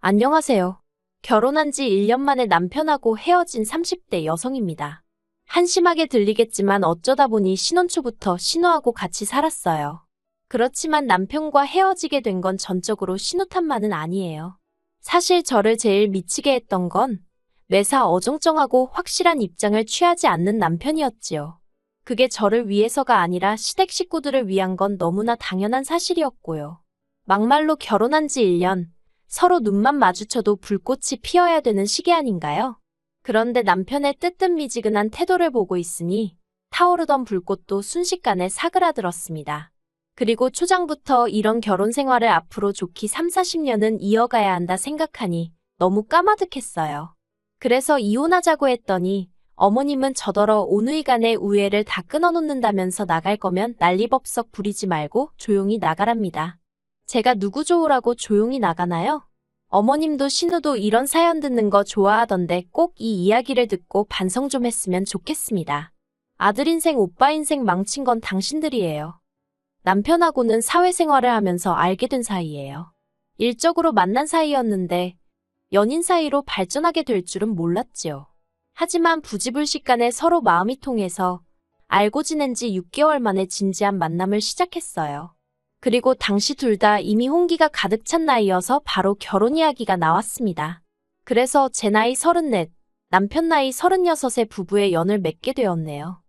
안녕하세요. 결혼한 지 1년 만에 남편하고 헤어진 30대 여성입니다. 한심하게 들리겠지만 어쩌다 보니 신혼초부터 신우하고 같이 살았어요. 그렇지만 남편과 헤어지게 된 건 전적으로 신우 탓만은 아니에요. 사실 저를 제일 미치게 했던 건 매사 어정쩡하고 확실한 입장을 취하지 않는 남편이었지요. 그게 저를 위해서가 아니라 시댁 식구들을 위한 건 너무나 당연한 사실이었고요. 막말로 결혼한 지 1년, 서로 눈만 마주쳐도 불꽃이 피어야 되는 시기 아닌가요? 그런데 남편의 뜨뜻미지근한 태도를 보고 있으니 타오르던 불꽃도 순식간에 사그라들었습니다. 그리고 초장부터 이런 결혼 생활을 앞으로 좋게 3, 40년은 이어가야 한다 생각하니 너무 까마득했어요. 그래서 이혼하자고 했더니 어머님은 저더러 오누이간의 우애를 다 끊어놓는다면서 나갈 거면 난리법석 부리지 말고 조용히 나가랍니다. 제가 누구 좋으라고 조용히 나가나요? 어머님도 신우도 이런 사연 듣는 거 좋아하던데 꼭 이 이야기를 듣고 반성 좀 했으면 좋겠습니다. 아들 인생, 오빠 인생 망친 건 당신들이에요. 남편하고는 사회생활을 하면서 알게 된 사이예요. 일적으로 만난 사이였는데 연인 사이로 발전하게 될 줄은 몰랐지요. 하지만 부지불식간에 서로 마음이 통해서 알고 지낸 지 6개월 만에 진지한 만남을 시작했어요. 그리고 당시 둘 다 이미 홍기가 가득 찬 나이여서 바로 결혼 이야기가 나왔습니다. 그래서 제 나이 34, 남편 나이 36의 부부의 연을 맺게 되었네요.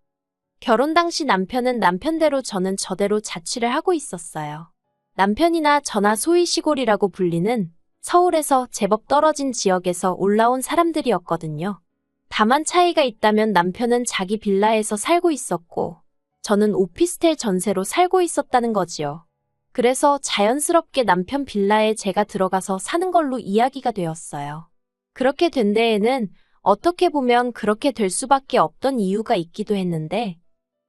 결혼 당시 남편은 남편대로 저는 저대로 자취를 하고 있었어요. 남편이나 저나 소위 시골이라고 불리는 서울에서 제법 떨어진 지역에서 올라온 사람들이었거든요. 다만 차이가 있다면 남편은 자기 빌라에서 살고 있었고 저는 오피스텔 전세로 살고 있었다는 거지요. 그래서 자연스럽게 남편 빌라에 제가 들어가서 사는 걸로 이야기가 되었어요. 그렇게 된 데에는 어떻게 보면 그렇게 될 수밖에 없던 이유가 있기도 했는데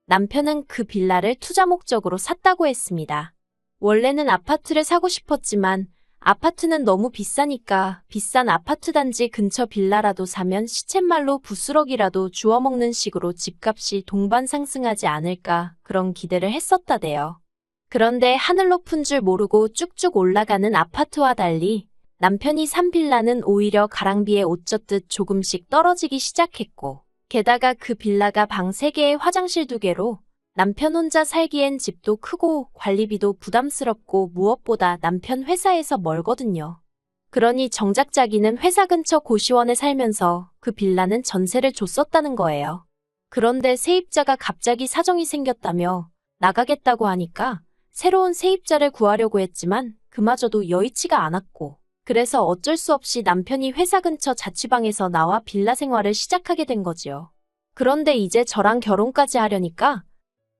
남편은 그 빌라를 투자 목적으로 샀다고 했습니다. 원래는 아파트를 사고 싶었지만 아파트는 너무 비싸니까 비싼 아파트 단지 근처 빌라라도 사면 시쳇말로 부스럭이라도 주워먹는 식으로 집값이 동반 상승하지 않을까 그런 기대를 했었다대요. 그런데 하늘 높은 줄 모르고 쭉쭉 올라가는 아파트와 달리 남편이 산 빌라는 오히려 가랑비에 옷 젖듯 조금씩 떨어지기 시작했고 게다가 그 빌라가 방 3개에 화장실 2개로 남편 혼자 살기엔 집도 크고 관리비도 부담스럽고 무엇보다 남편 회사에서 멀거든요. 그러니 정작 자기는 회사 근처 고시원에 살면서 그 빌라는 전세를 줬었다는 거예요. 그런데 세입자가 갑자기 사정이 생겼다며 나가겠다고 하니까 새로운 세입자를 구하려고 했지만 그마저도 여의치가 않았고 그래서 어쩔 수 없이 남편이 회사 근처 자취방에서 나와 빌라 생활을 시작하게 된 거지요. 그런데 이제 저랑 결혼까지 하려니까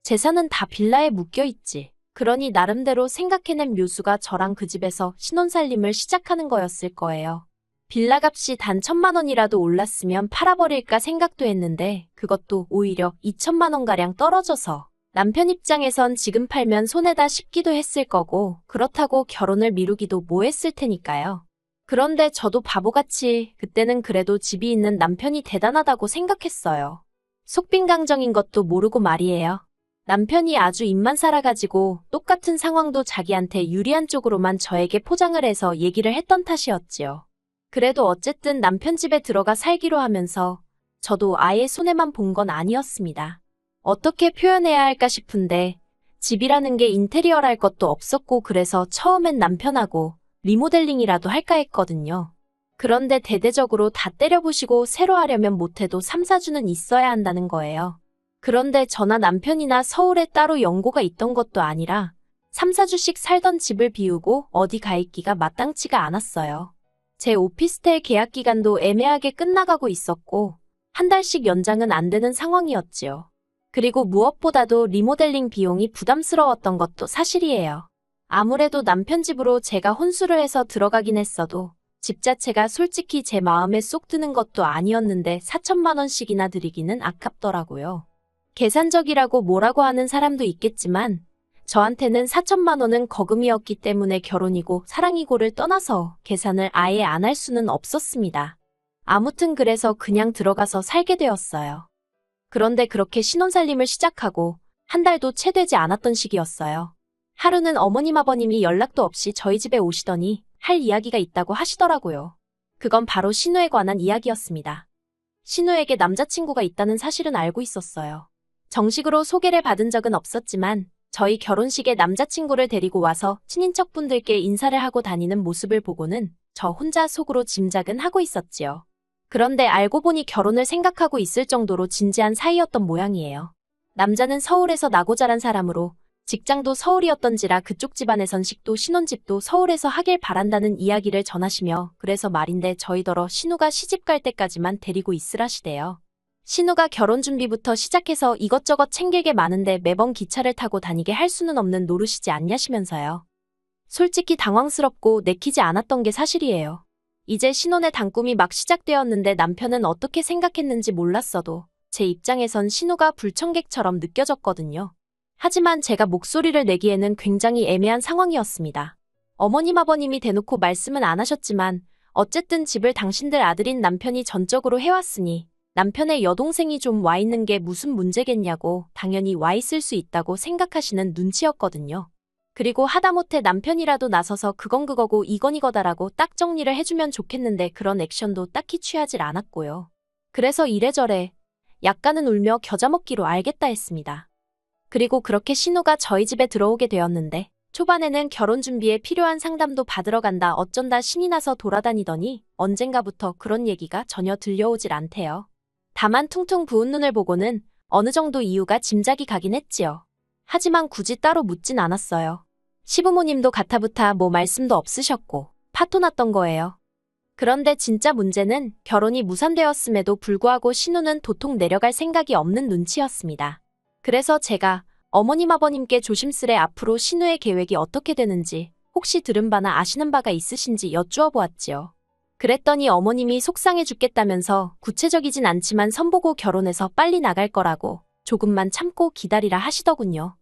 재산은 다 빌라에 묶여있지. 그러니 나름대로 생각해낸 묘수가 저랑 그 집에서 신혼살림을 시작하는 거였을 거예요. 빌라 값이 단 1,000만 원이라도 올랐으면 팔아버릴까 생각도 했는데 그것도 오히려 2천만 원가량 떨어져서 남편 입장에선 지금 팔면 손해다 싶기도 했을 거고 그렇다고 결혼을 미루기도 뭐했을 테니까요. 그런데 저도 바보같이 그때는 그래도 집이 있는 남편이 대단하다고 생각했어요. 속빈강정인 것도 모르고 말이에요. 남편이 아주 입만 살아가지고 똑같은 상황도 자기한테 유리한 쪽으로만 저에게 포장을 해서 얘기를 했던 탓이었지요. 그래도 어쨌든 남편 집에 들어가 살기로 하면서 저도 아예 손해만 본 건 아니었습니다. 어떻게 표현해야 할까 싶은데 집이라는 게 인테리어랄 것도 없었고 그래서 처음엔 남편하고 리모델링이라도 할까 했거든요. 그런데 대대적으로 다 때려부시고 새로 하려면 못해도 3, 4주는 있어야 한다는 거예요. 그런데 저나 남편이나 서울에 따로 연고가 있던 것도 아니라 3, 4주씩 살던 집을 비우고 어디 가 있기가 마땅치가 않았어요. 제 오피스텔 계약 기간도 애매하게 끝나가고 있었고 한 달씩 연장은 안 되는 상황이었지요. 그리고 무엇보다도 리모델링 비용이 부담스러웠던 것도 사실이에요. 아무래도 남편 집으로 제가 혼수를 해서 들어가긴 했어도 집 자체가 솔직히 제 마음에 쏙 드는 것도 아니었는데 4천만 원씩이나 드리기는 아깝더라고요. 계산적이라고 뭐라고 하는 사람도 있겠지만 저한테는 4천만 원은 거금이었기 때문에 결혼이고 사랑이고를 떠나서 계산을 아예 안 할 수는 없었습니다. 아무튼 그래서 그냥 들어가서 살게 되었어요. 그런데 그렇게 신혼살림을 시작하고 한 달도 채 되지 않았던 시기였어요. 하루는 어머님 아버님이 연락도 없이 저희 집에 오시더니 할 이야기가 있다고 하시더라고요. 그건 바로 신우에 관한 이야기였습니다. 신우에게 남자친구가 있다는 사실은 알고 있었어요. 정식으로 소개를 받은 적은 없었지만 저희 결혼식에 남자친구를 데리고 와서 친인척분들께 인사를 하고 다니는 모습을 보고는 저 혼자 속으로 짐작은 하고 있었지요. 그런데 알고 보니 결혼을 생각하고 있을 정도로 진지한 사이였던 모양이에요. 남자는 서울에서 나고 자란 사람으로 직장도 서울이었던지라 그쪽 집안의 선식도 신혼집도 서울에서 하길 바란다는 이야기를 전하시며 그래서 말인데 저희더러 신우가 시집갈 때까지만 데리고 있으라시대요. 신우가 결혼 준비부터 시작해서 이것저것 챙길 게 많은데 매번 기차를 타고 다니게 할 수는 없는 노릇이지 않냐시면서요. 솔직히 당황스럽고 내키지 않았던 게 사실이에요. 이제 신혼의 단꿈이 막 시작되었는데 남편은 어떻게 생각했는지 몰랐어도 제 입장에선 신우가 불청객처럼 느껴졌거든요. 하지만 제가 목소리를 내기에는 굉장히 애매한 상황이었습니다. 어머님 아버님이 대놓고 말씀은 안 하셨지만 어쨌든 집을 당신들 아들인 남편이 전적으로 해왔으니 남편의 여동생이 좀 와 있는 게 무슨 문제겠냐고 당연히 와 있을 수 있다고 생각하시는 눈치였거든요. 그리고 하다못해 남편이라도 나서서 그건 그거고 이건 이거다라고 딱 정리를 해주면 좋겠는데 그런 액션도 딱히 취하질 않았고요. 그래서 이래저래 약간은 울며 겨자 먹기로 알겠다 했습니다. 그리고 그렇게 신우가 저희 집에 들어오게 되었는데 초반에는 결혼 준비에 필요한 상담도 받으러 간다 어쩐다 신이 나서 돌아다니더니 언젠가부터 그런 얘기가 전혀 들려오질 않대요. 다만 퉁퉁 부은 눈을 보고는 어느 정도 이유가 짐작이 가긴 했지요. 하지만 굳이 따로 묻진 않았어요. 시부모님도 가타부타 뭐 말씀도 없으셨고 파토 났던 거예요. 그런데 진짜 문제는 결혼이 무산되었음에도 불구하고 신우는 도통 내려갈 생각이 없는 눈치였습니다. 그래서 제가 어머님 아버님께 조심스레 앞으로 신우의 계획이 어떻게 되는지 혹시 들은 바나 아시는 바가 있으신지 여쭈어 보았지요. 그랬더니 어머님이 속상해 죽겠다면서 구체적이진 않지만 선보고 결혼해서 빨리 나갈 거라고 조금만 참고 기다리라 하시더군요.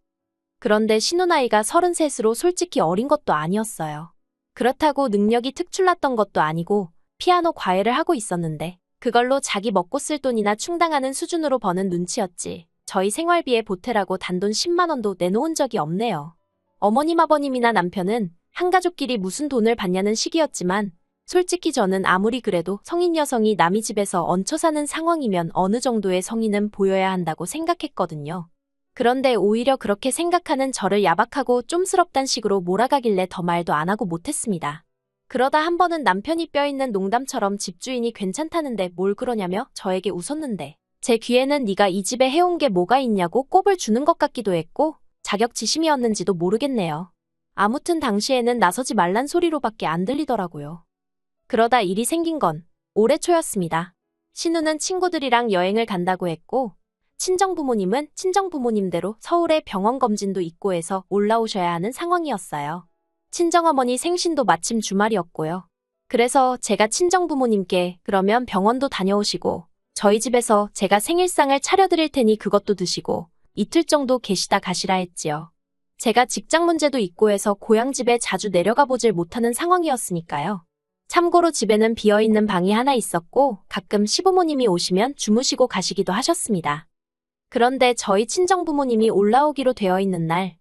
그런데 신우 나이가 33으로 솔직히 어린 것도 아니었어요. 그렇다고 능력이 특출났던 것도 아니고 피아노 과외를 하고 있었는데 그걸로 자기 먹고 쓸 돈이나 충당하는 수준으로 버는 눈치였지. 저희 생활비에 보태라고 단돈 10만 원도 내놓은 적이 없네요. 어머님 아버님이나 남편은 한가족끼리 무슨 돈을 받냐는 시기였지만 솔직히 저는 아무리 그래도 성인 여성이 남의 집에서 얹혀 사는 상황이면 어느 정도의 성의는 보여야 한다고 생각했거든요. 그런데 오히려 그렇게 생각하는 저를 야박하고 쫌스럽단 식으로 몰아가길래 더 말도 안 하고 못했습니다. 그러다 한 번은 남편이 뼈있는 농담처럼 집주인이 괜찮다는데 뭘 그러냐며 저에게 웃었는데 제 귀에는 네가 이 집에 해온 게 뭐가 있냐고 꼽을 주는 것 같기도 했고 자격지심이었는지도 모르겠네요. 아무튼 당시에는 나서지 말란 소리로밖에 안 들리더라고요. 그러다 일이 생긴 건 올해 초였습니다. 신우는 친구들이랑 여행을 간다고 했고 친정부모님은 친정부모님대로 서울에 병원 검진도 있고 해서 올라오셔야 하는 상황이었어요. 친정어머니 생신도 마침 주말이었고요. 그래서 제가 친정부모님께 그러면 병원도 다녀오시고 저희 집에서 제가 생일상을 차려드릴 테니 그것도 드시고 이틀 정도 계시다 가시라 했지요. 제가 직장 문제도 있고 해서 고향집에 자주 내려가 보질 못하는 상황이었으니까요. 참고로 집에는 비어있는 방이 하나 있었고 가끔 시부모님이 오시면 주무시고 가시기도 하셨습니다. 그런데 저희 친정부모님이 올라오기로 되어 있는 날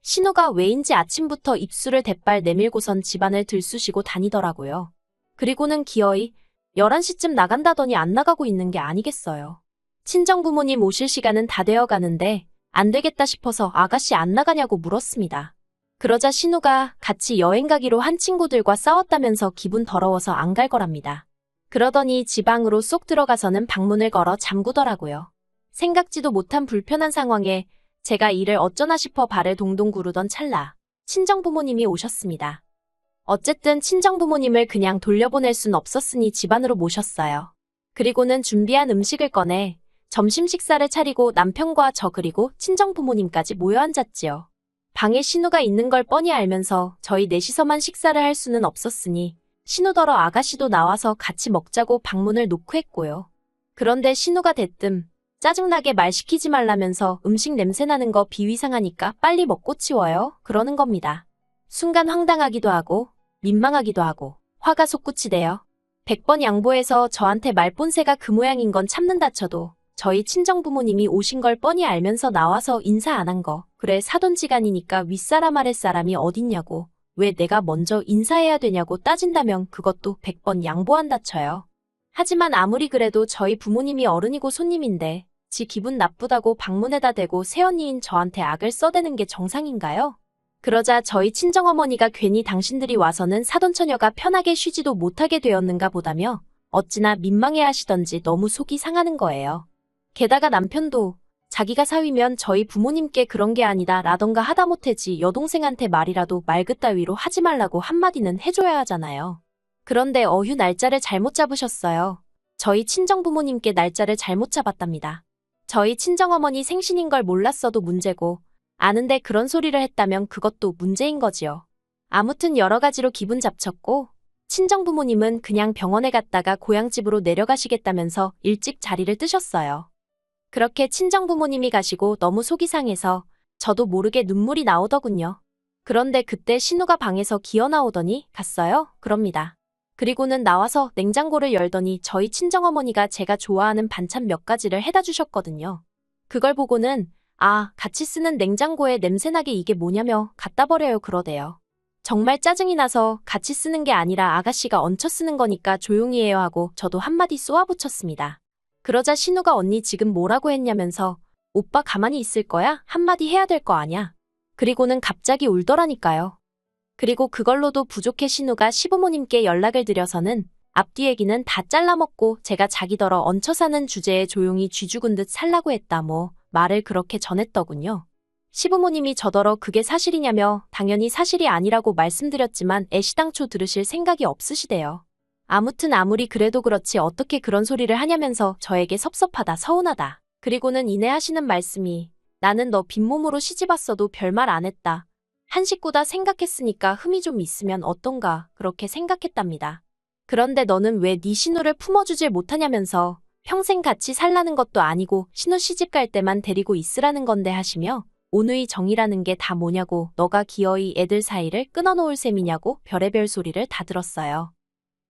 신우가 왜인지 아침부터 입술을 대빨 내밀고선 집안을 들쑤시고 다니더라고요. 그리고는 기어이 11시쯤 나간다더니 안 나가고 있는 게 아니겠어요. 친정부모님 오실 시간은 다 되어 가는데 안 되겠다 싶어서 아가씨 안 나가냐고 물었습니다. 그러자 신우가 같이 여행 가기로 한 친구들과 싸웠다면서 기분 더러워서 안 갈 거랍니다. 그러더니 집 안으로 쏙 들어가서는 방문을 걸어 잠그더라고요. 생각지도 못한 불편한 상황에 제가 이를 어쩌나 싶어 발을 동동 구르던 찰나 친정부모님이 오셨습니다. 어쨌든 친정부모님을 그냥 돌려보낼 순 없었으니 집 안으로 모셨어요. 그리고는 준비한 음식을 꺼내 점심 식사를 차리고 남편과 저 그리고 친정부모님까지 모여 앉았지요. 방에 신우가 있는 걸 뻔히 알면서 저희 넷이서만 식사를 할 수는 없었으니 신우더러 아가씨도 나와서 같이 먹자고 방문을 놓고 했고요. 그런데 신우가 대뜸 짜증나게 말 시키지 말라면서 음식 냄새나는 거 비위상하니까 빨리 먹고 치워요 그러는 겁니다. 순간 황당하기도 하고 민망하기도 하고 화가 솟구치대요. 100번 양보해서 저한테 말본새가 그 모양인 건 참는다 쳐도 저희 친정부모님이 오신 걸 뻔히 알면서 나와서 인사 안 한 거 그래 사돈지간이니까 윗사람 아랫사람이 어딨냐고 왜 내가 먼저 인사해야 되냐고 따진다면 그것도 100번 양보한다 쳐요. 하지만 아무리 그래도 저희 부모님이 어른이고 손님인데 지 기분 나쁘다고 방문에다 대고 새언니인 저한테 악을 써대는 게 정상인가요? 그러자 저희 친정어머니가 괜히 당신들이 와서는 사돈처녀가 편하게 쉬지도 못하게 되었는가 보다며 어찌나 민망해 하시던지 너무 속이 상하는 거예요. 게다가 남편도 자기가 사위면 저희 부모님께 그런 게 아니다 라던가 하다못해지 여동생한테 말이라도 말 그따위로 하지 말라고 한마디는 해줘야 하잖아요. 그런데 어휴 날짜를 잘못 잡으셨어요. 저희 친정부모님께 날짜를 잘못 잡았답니다. 저희 친정어머니 생신인 걸 몰랐어도 문제고 아는데 그런 소리를 했다면 그것도 문제인 거지요. 아무튼 여러 가지로 기분 잡쳤고 친정부모님은 그냥 병원에 갔다가 고향집으로 내려가시겠다면서 일찍 자리를 뜨셨어요. 그렇게 친정부모님이 가시고 너무 속이 상해서 저도 모르게 눈물이 나오더군요. 그런데 그때 신우가 방에서 기어나오더니 갔어요? 그럽니다. 그리고는 나와서 냉장고를 열더니 저희 친정어머니가 제가 좋아하는 반찬 몇 가지를 해다 주셨거든요. 그걸 보고는 아, 같이 쓰는 냉장고에 냄새나게 이게 뭐냐며 갖다 버려요 그러대요. 정말 짜증이 나서 같이 쓰는 게 아니라 아가씨가 얹혀 쓰는 거니까 조용히 해요 하고 저도 한마디 쏘아붙였습니다. 그러자 신우가 언니 지금 뭐라고 했냐면서 오빠 가만히 있을 거야? 한마디 해야 될 거 아냐? 그리고는 갑자기 울더라니까요. 그리고 그걸로도 부족해 신우가 시부모님께 연락을 드려서는 앞뒤 얘기는 다 잘라먹고 제가 자기더러 얹혀 사는 주제에 조용히 쥐 죽은 듯 살라고 했다 뭐 말을 그렇게 전했더군요. 시부모님이 저더러 그게 사실이냐며 당연히 사실이 아니라고 말씀드렸지만 애시당초 들으실 생각이 없으시대요. 아무튼 아무리 그래도 그렇지 어떻게 그런 소리를 하냐면서 저에게 섭섭하다 서운하다. 그리고는 이내 하시는 말씀이 나는 너 빈몸으로 시집왔어도 별말 안 했다. 한 식구다 생각했으니까 흠이 좀 있으면 어떤가 그렇게 생각했답니다. 그런데 너는 왜 네 신우를 품어주질 못하냐면서 평생 같이 살라는 것도 아니고 신우 시집 갈 때만 데리고 있으라는 건데 하시며 온의 정이라는 게 다 뭐냐고 너가 기어이 애들 사이를 끊어놓을 셈이냐고 별의별 소리를 다 들었어요.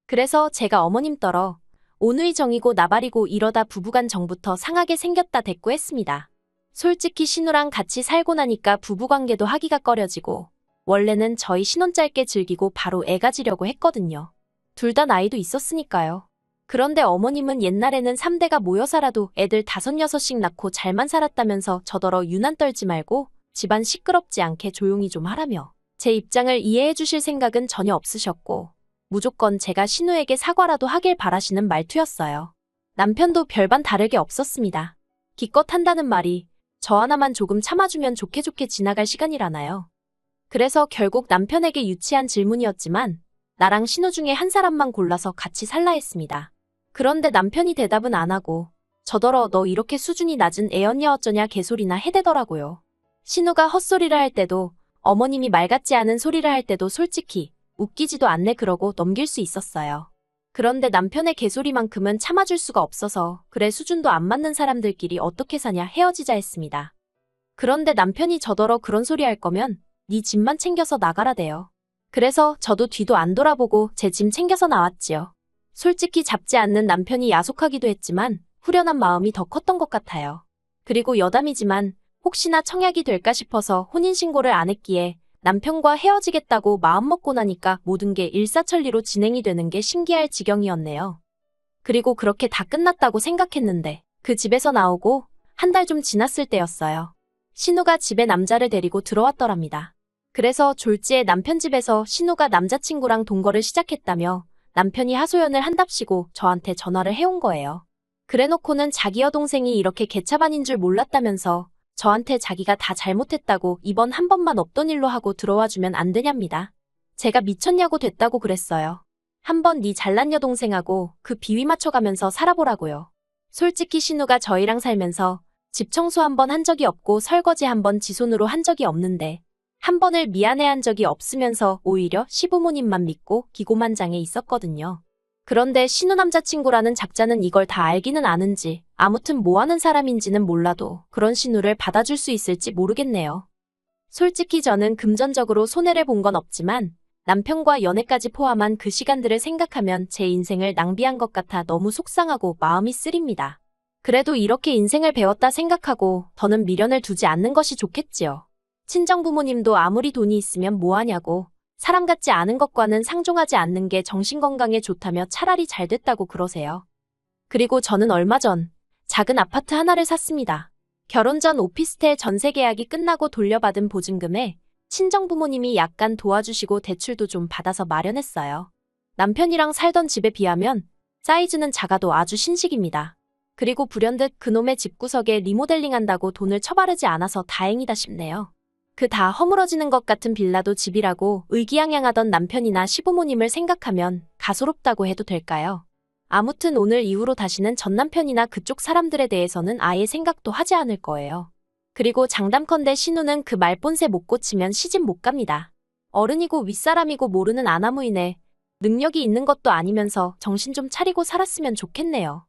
그래서 제가 어머님 떨어 온의 정이고 나발이고 이러다 부부간 정부터 상하게 생겼다 대꾸했습니다. 솔직히 신우랑 같이 살고 나니까 부부관계도 하기가 꺼려지고 원래는 저희 신혼 짧게 즐기고 바로 애 가지려고 했거든요. 둘 다 나이도 있었으니까요. 그런데 어머님은 옛날에는 3대가 모여 살아도 애들 5, 6씩 낳고 잘만 살았다면서 저더러 유난 떨지 말고 집안 시끄럽지 않게 조용히 좀 하라며 제 입장을 이해해 주실 생각은 전혀 없으셨고 무조건 제가 신우에게 사과라도 하길 바라시는 말투였어요. 남편도 별반 다르게 없었습니다. 기껏 한다는 말이 저 하나만 조금 참아주면 좋게 지나갈 시간이라나요. 그래서 결국 남편에게 유치한 질문이었지만 나랑 신우 중에 한 사람만 골라서 같이 살라 했습니다. 그런데 남편이 대답은 안 하고 저더러 너 이렇게 수준이 낮은 애언냐 어쩌냐 개소리나 해대더라고요. 신우가 헛소리를 할 때도 어머님이 말 같지 않은 소리를 할 때도 솔직히 웃기지도 않네 그러고 넘길 수 있었어요. 그런데 남편의 개소리만큼은 참아줄 수가 없어서 그래 수준도 안 맞는 사람들끼리 어떻게 사냐 헤어지자 했습니다. 그런데 남편이 저더러 그런 소리 할 거면 네 짐만 챙겨서 나가라대요. 그래서 저도 뒤도 안 돌아보고 제 짐 챙겨서 나왔지요. 솔직히 잡지 않는 남편이 야속하기도 했지만 후련한 마음이 더 컸던 것 같아요. 그리고 여담이지만 혹시나 청약이 될까 싶어서 혼인신고를 안 했기에 남편과 헤어지겠다고 마음먹고 나니까 모든 게 일사천리로 진행이 되는 게 신기할 지경이었네요. 그리고 그렇게 다 끝났다고 생각했는데 그 집에서 나오고 한 달 좀 지났을 때였어요. 신우가 집에 남자를 데리고 들어왔더랍니다. 그래서 졸지에 남편 집에서 신우가 남자친구랑 동거를 시작했다며 남편이 하소연을 한답시고 저한테 전화를 해온 거예요. 그래놓고는 자기 여동생이 이렇게 개차반인 줄 몰랐다면서 저한테 자기가 다 잘못했다고 이번 한 번만 없던 일로 하고 들어와주면 안 되냐입니다. 제가 미쳤냐고 됐다고 그랬어요. 한번 네 잘난 여동생하고 그 비위 맞춰가면서 살아보라고요. 솔직히 신우가 저희랑 살면서 집 청소 한 번 한 적이 없고 설거지 한 번 지 손으로 한 적이 없는데 한 번을 미안해한 적이 없으면서 오히려 시부모님만 믿고 기고만장해 있었거든요. 그런데 신우 남자친구라는 작자는 이걸 다 알기는 아는지 아무튼 뭐하는 사람인지는 몰라도 그런 신우를 받아줄 수 있을지 모르겠네요. 솔직히 저는 금전적으로 손해를 본 건 없지만 남편과 연애까지 포함한 그 시간들을 생각하면 제 인생을 낭비한 것 같아 너무 속상하고 마음이 쓰립니다. 그래도 이렇게 인생을 배웠다 생각하고 더는 미련을 두지 않는 것이 좋겠지요. 친정부모님도 아무리 돈이 있으면 뭐하냐고 사람 같지 않은 것과는 상종하지 않는 게 정신건강에 좋다며 차라리 잘 됐다고 그러세요. 그리고 저는 얼마 전 작은 아파트 하나를 샀습니다. 결혼 전 오피스텔 전세 계약이 끝나고 돌려받은 보증금에 친정 부모님이 약간 도와주시고 대출도 좀 받아서 마련했어요. 남편이랑 살던 집에 비하면 사이즈는 작아도 아주 신식입니다. 그리고 불현듯 그놈의 집구석에 리모델링한다고 돈을 처바르지 않아서 다행이다 싶네요. 그 다 허물어지는 것 같은 빌라도 집이라고 의기양양하던 남편이나 시부모님을 생각하면 가소롭다고 해도 될까요? 아무튼 오늘 이후로 다시는 전 남편이나 그쪽 사람들에 대해서는 아예 생각도 하지 않을 거예요. 그리고 장담컨대 신우는 그 말본새 못 고치면 시집 못 갑니다. 어른이고 윗사람이고 모르는 아나무인에 능력이 있는 것도 아니면서 정신 좀 차리고 살았으면 좋겠네요.